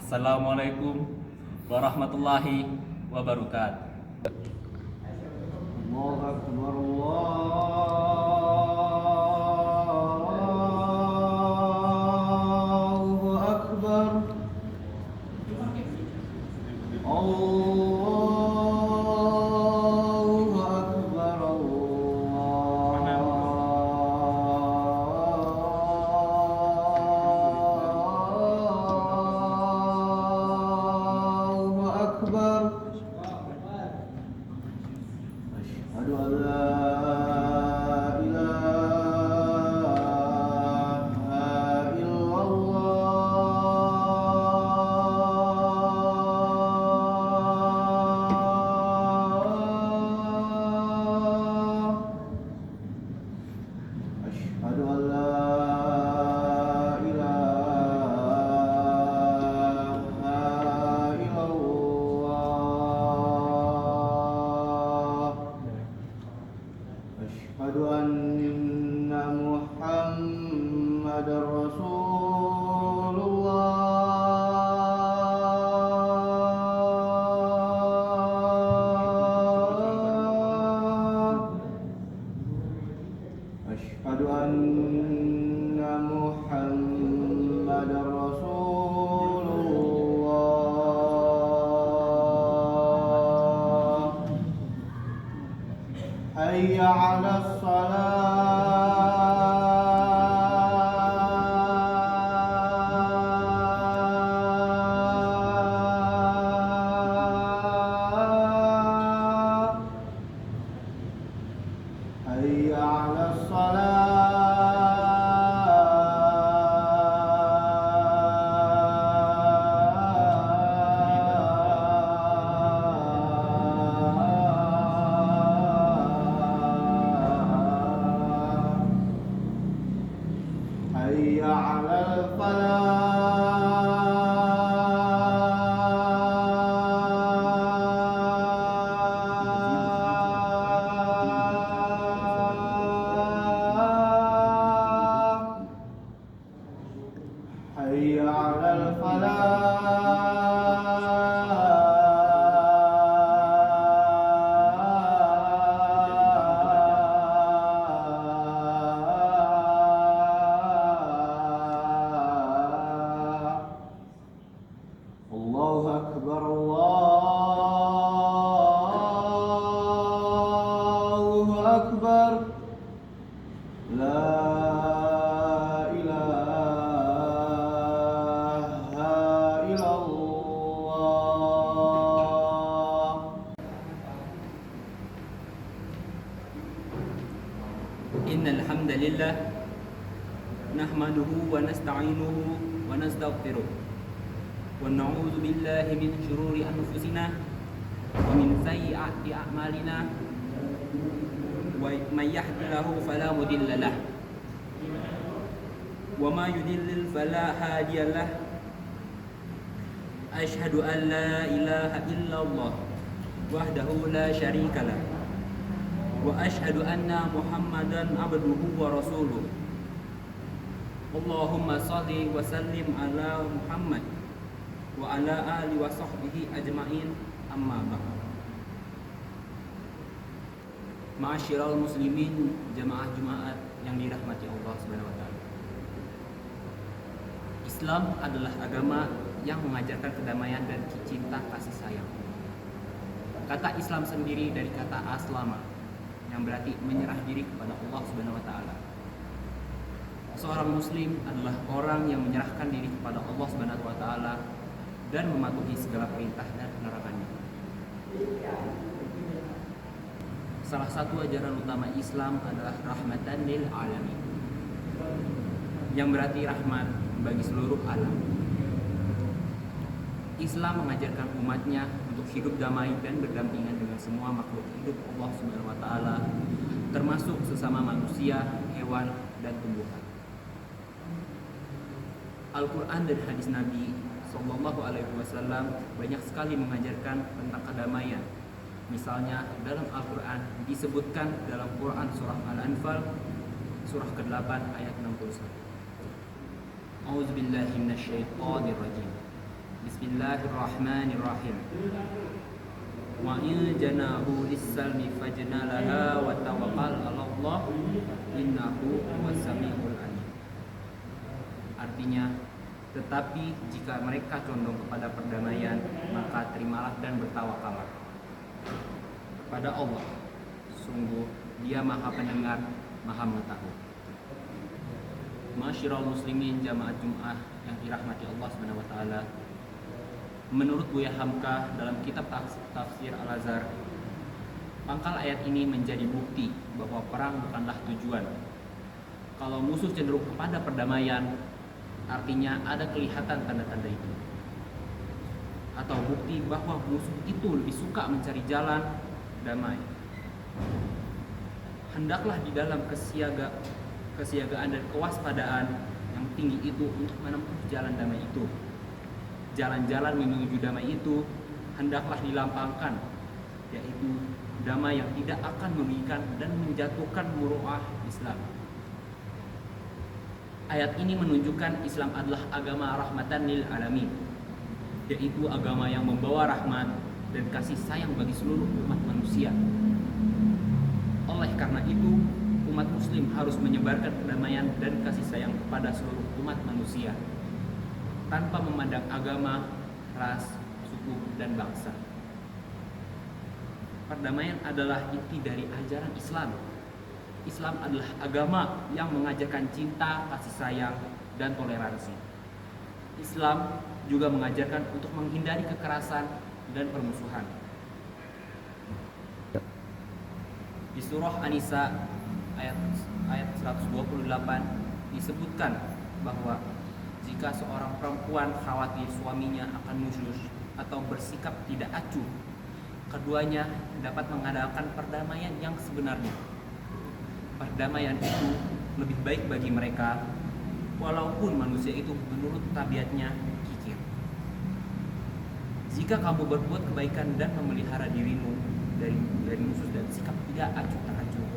Assalamualaikum warahmatullahi wabarakatuh. Allahu Akbar, Allahu Akbar, Allahu Akbar, Allahu Akbar. Asyhadu an la ilaha illallah. Asyhadu an la ilaha illallah. Asyhadu anna Muhammadar Rasulullah. Asyhadu anna Muhammadar Rasulullah. Hayya 'alas shalah. Hayya 'alas salah. Hayya 'alal falah. Hayya 'alal falah. Allahu Akbar, Allahu Akbar. La ilaha illallah. Innal hamdalillah nahmaduhu wa nasta'inuhu wa nastaghfiruh wa na'udzu billahi min shururi anfusina wa min sayyiati a'malina wa may yahdihillahu fala mudilla lahu wa may yudlil fala hadiya lahu. Asyhadu an la ilaha illallah wahdahu la syarika lah wa asyhadu anna Muhammadan abduhu wa rasuluh. Allahumma shalli wa sallim ala Muhammad wa ala ali wa sahbihi ajmain, amma ba'd. Ma'asyiral muslimin, jamaah Jumat yang dirahmati Allah Subhanahu wa taala. Islam adalah agama yang mengajarkan kedamaian dan cinta kasih sayang. Kata Islam sendiri dari kata aslama yang berarti menyerah diri kepada Allah Subhanahu wa taala. Seorang muslim adalah orang yang menyerahkan diri kepada Allah Subhanahu wa taala dan mematuhi segala perintah dan larangannya. Salah satu ajaran utama Islam adalah rahmatan lil alamin, yang berarti rahmat bagi seluruh alam. Islam mengajarkan umatnya untuk hidup damai dan berdampingan dengan semua makhluk hidup Allah Subhanahu wa taala, termasuk sesama manusia, hewan, dan tumbuhan. Al-Quran dan hadis Nabi Sallallahu Alaihi Wasallam banyak sekali mengajarkan tentang kedamaian. Misalnya dalam Al-Quran disebutkan dalam Quran surah Al-Anfal surah ke-8 ayat 61. A'udzubillahi minasyaitonirrajim. Bismillahirrahmanirrahim. Wa in janahu lis-salmi fajnalaha wa tawakkal 'ala Allah innahu huwas-sami'ul 'alim. Artinya, tetapi jika mereka condong kepada perdamaian, maka terimalah dan bertawakallah kepada Allah. Sungguh Dia Maha Pendengar, Maha Mengetahui. Masyiral muslimin jamaah Jumat yang dirahmati Allah Subhanahu wa taala. Menurut Buya Hamka dalam kitab Tafsir Al-Azhar, pangkal ayat ini menjadi bukti bahwa perang bukanlah tujuan. Kalau musuh cenderung kepada perdamaian, artinya ada kelihatan tanda-tanda itu. Atau bukti bahwa musuh itu lebih suka mencari jalan damai. Hendaklah di dalam kesiagaan dan kewaspadaan yang tinggi itu untuk menempuh jalan damai itu. Jalan-jalan menuju damai itu hendaklah dilampangkan, yaitu damai yang tidak akan merugikan dan menjatuhkan muruah Islam. Ayat ini menunjukkan Islam adalah agama rahmatan lil alamin, yaitu agama yang membawa rahmat dan kasih sayang bagi seluruh umat manusia. Oleh karena itu, umat muslim harus menyebarkan kedamaian dan kasih sayang kepada seluruh umat manusia, tanpa memandang agama, ras, suku, dan bangsa. Perdamaian adalah inti dari ajaran Islam. Islam adalah agama yang mengajarkan cinta, kasih sayang, dan toleransi. Islam juga mengajarkan untuk menghindari kekerasan dan permusuhan. Di surah An-Nisa ayat 128 disebutkan bahwa jika seorang perempuan khawatir suaminya akan nusyuz atau bersikap tidak acuh, keduanya dapat mengadakan perdamaian yang sebenarnya. Perdamaian itu lebih baik bagi mereka, walaupun manusia itu menurut tabiatnya kikir. Jika kamu berbuat kebaikan dan memelihara dirimu dari musuh dan sikap tidak acuh tak acuh,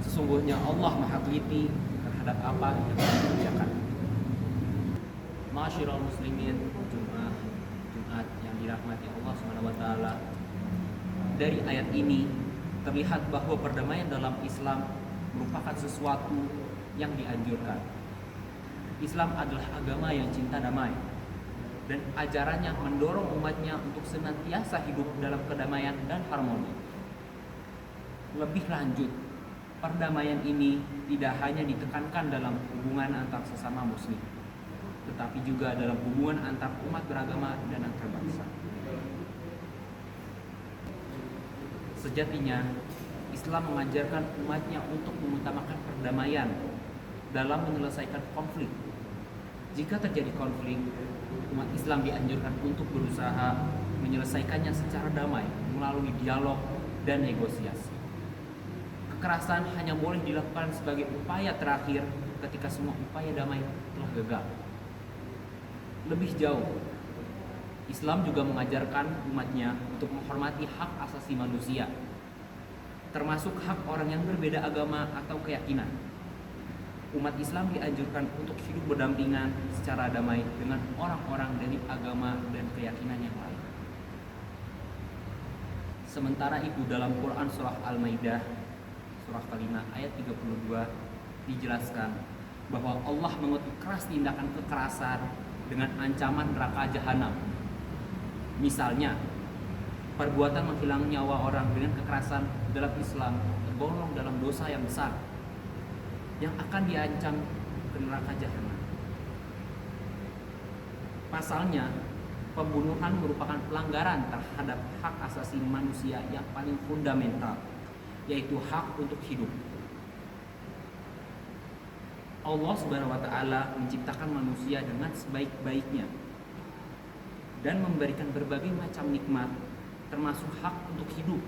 sesungguhnya Allah Maha Teliti terhadap apa yang kamu kerjakan. Masyiral muslimin Jumat yang dirahmati Allah Subhanahu wa taala. Dari ayat ini terlihat bahwa perdamaian dalam Islam merupakan sesuatu yang dianjurkan. Islam adalah agama yang cinta damai, dan ajarannya mendorong umatnya untuk senantiasa hidup dalam kedamaian dan harmoni. Lebih lanjut, perdamaian ini tidak hanya ditekankan dalam hubungan antar sesama muslim, tetapi juga dalam hubungan antar umat beragama dan antar bangsa. Sejatinya, Islam mengajarkan umatnya untuk mengutamakan perdamaian dalam menyelesaikan konflik. Jika terjadi konflik, umat Islam dianjurkan untuk berusaha menyelesaikannya secara damai melalui dialog dan negosiasi. Kekerasan hanya boleh dilakukan sebagai upaya terakhir ketika semua upaya damai telah gagal. Lebih jauh, Islam juga mengajarkan umatnya untuk menghormati hak asasi manusia, termasuk hak orang yang berbeda agama atau keyakinan. Umat Islam dianjurkan untuk hidup berdampingan secara damai dengan orang-orang dari agama dan keyakinan yang lain. Sementara itu dalam Quran surah Al-Maidah surah kelima ayat 32 dijelaskan bahwa Allah mengutuk keras tindakan kekerasan dengan ancaman neraka jahanam. Misalnya, perbuatan menghilang nyawa orang dengan kekerasan dalam Islam tergolong dalam dosa yang besar yang akan diancam ke neraka jahanam. Pasalnya, pembunuhan merupakan pelanggaran terhadap hak asasi manusia yang paling fundamental, yaitu hak untuk hidup. Allah Subhanahu wa taala menciptakan manusia dengan sebaik-baiknya dan memberikan berbagai macam nikmat, termasuk hak untuk hidup.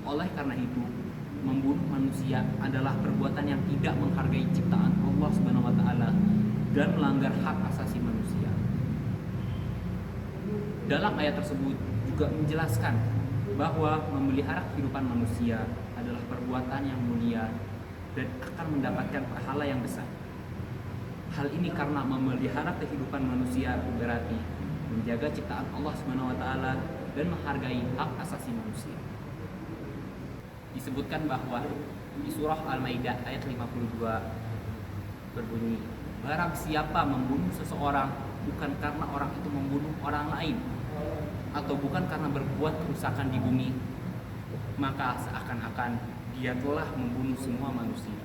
Oleh karena itu, membunuh manusia adalah perbuatan yang tidak menghargai ciptaan Allah Subhanahu wa taala dan melanggar hak asasi manusia. Dalam ayat tersebut juga menjelaskan bahwa memelihara kehidupan manusia adalah perbuatan yang mulia dan akan mendapatkan pahala yang besar. Hal ini karena memelihara kehidupan manusia berarti menjaga ciptaan Allah Subhanahu wa taala dan menghargai hak asasi manusia. Disebutkan bahwa di surah Al-Maidah ayat 52 berbunyi, barang siapa membunuh seseorang bukan karena orang itu membunuh orang lain atau bukan karena berbuat kerusakan di bumi, maka seakan-akan dia telah membunuh semua manusia.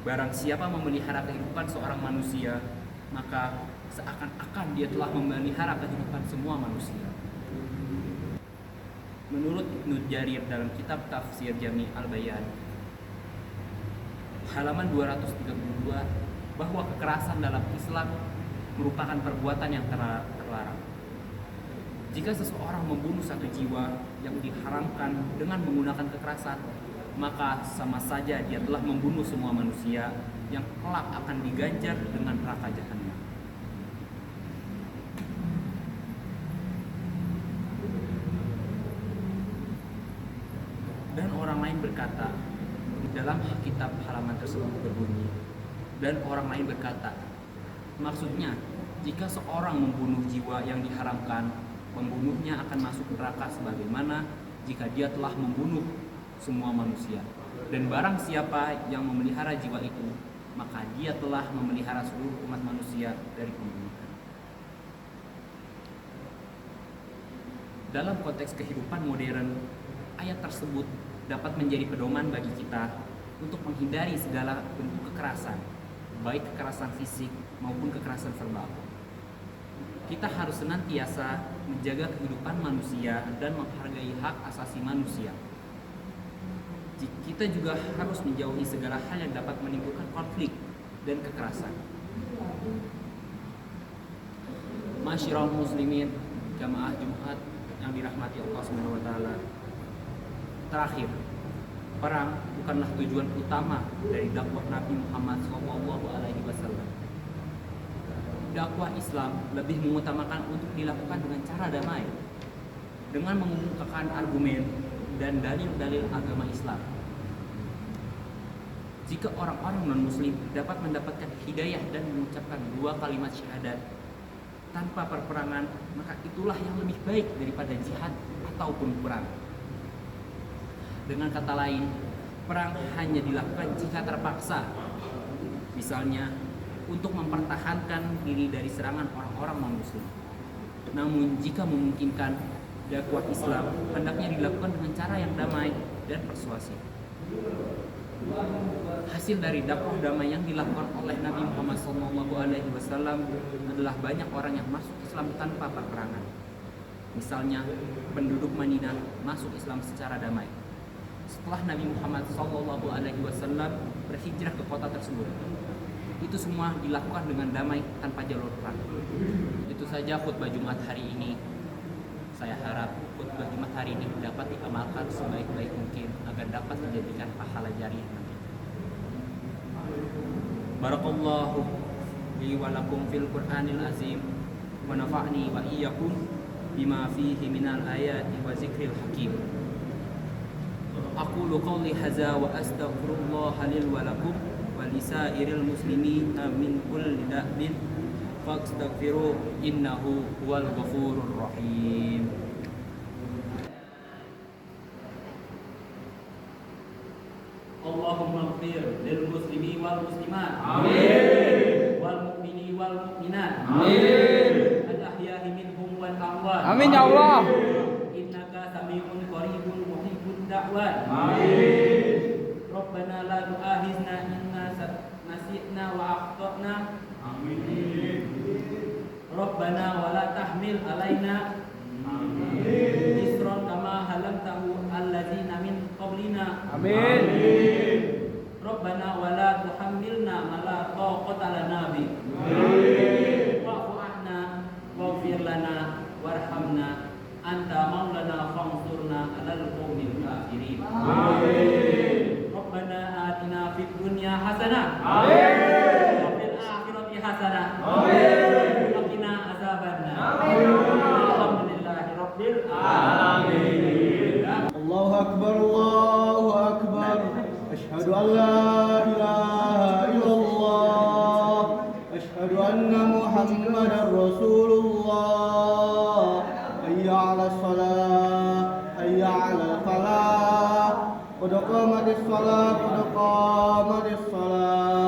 Barang siapa memelihara kehidupan seorang manusia, maka seakan-akan dia telah memelihara kehidupan semua manusia. Menurut Ibnu Jarir dalam kitab Tafsir Jami' Al-Bayan halaman 232, bahwa kekerasan dalam Islam merupakan perbuatan yang terlarang. Jika seseorang membunuh satu jiwa yang diharamkan dengan menggunakan kekerasan, maka sama saja dia telah membunuh semua manusia yang kelak akan diganjar dengan neraka jahanam. Dan orang lain berkata, dalam kitab halaman tersebut berbunyi, dan orang lain berkata, maksudnya jika seorang membunuh jiwa yang diharamkan, pembunuhnya akan masuk neraka sebagaimana jika dia telah membunuh semua manusia. Dan barang siapa yang memelihara jiwa itu, maka dia telah memelihara seluruh umat manusia dari pembunuhan. Dalam konteks kehidupan modern, ayat tersebut dapat menjadi pedoman bagi kita untuk menghindari segala bentuk kekerasan, baik kekerasan fisik maupun kekerasan verbal. Kita harus senantiasa menjaga kehidupan manusia dan menghargai hak asasi manusia. Kita juga harus menjauhi segala hal yang dapat menimbulkan konflik dan kekerasan. Masyiral muslimin, jamaah Jumat yang dirahmati Allah Subhanahu wa taala. Terakhir, perang bukanlah tujuan utama dari dakwah Nabi Muhammad SAW. Dakwah Islam lebih mengutamakan untuk dilakukan dengan cara damai, dengan mengungkapkan argumen dan dalil-dalil agama Islam. Jika orang-orang non-muslim dapat mendapatkan hidayah dan mengucapkan 2 kalimat syahadat tanpa perperangan, maka itulah yang lebih baik daripada jihad ataupun perang. Dengan kata lain, perang hanya dilakukan jika terpaksa, misalnya untuk mempertahankan diri dari serangan orang-orang non-muslim. Namun jika memungkinkan, dakwah Islam hendaknya dilakukan dengan cara yang damai dan persuasif. Hasil dari dakwah damai yang dilakukan oleh Nabi Muhammad SAW adalah banyak orang yang masuk Islam tanpa peperangan. Misalnya, penduduk Madinah masuk Islam secara damai setelah Nabi Muhammad SAW berhijrah ke kota tersebut. Itu semua dilakukan dengan damai tanpa jalur perang. Itu saja khutbah Jumat hari ini. Saya harap khutbah Jumat hari ini dapat diamalkan sebaik-baik mungkin agar dapat menjadikan pahala jariah nanti. Barakallahu li wa lakum fil Qur'anil azim wa nafa'ni wa iyyakum bima fihi minal ayati wa zikril hakim. Aqulu qawli hadza wa astaghfirullah lil wa lakum wa lisairil muslimin min kulli da'bin fastaghfiru innahu huwal ghafurur rahim. Allahumma ighfir lil muslimi wal muslimat, amin, wal mu'mini wal mu'minat, amin, al ahya'i minhum wal amwat, Amin ya Allah. innaka sami'un qaribun muhibbud da'wat, amin. Rabbana la tu'akhizna inna nasi'na wa akhtana, amin. Rabbana wa la tahmil alaina, amin, isran kama halamtahu allazina min qablina, Amin. Rabbana wa la tuhammilna ma la taqata lana bi, amin. Wa'fu 'anna waghfir lana warhamna anta maulana fansurna 'alal qaumil kafirin, amin. Rabbana atina fid dunya hasanah, amin, wa fil akhirati hasanah, amin, wa qina azabannar, amin. Alhamdulillahi rabbil alamin. Allahu Akbar, Allahu Akbar. Asyhadu an la ilaha illallah الفلاح قد قامت الصلاة قد قامت الصلاة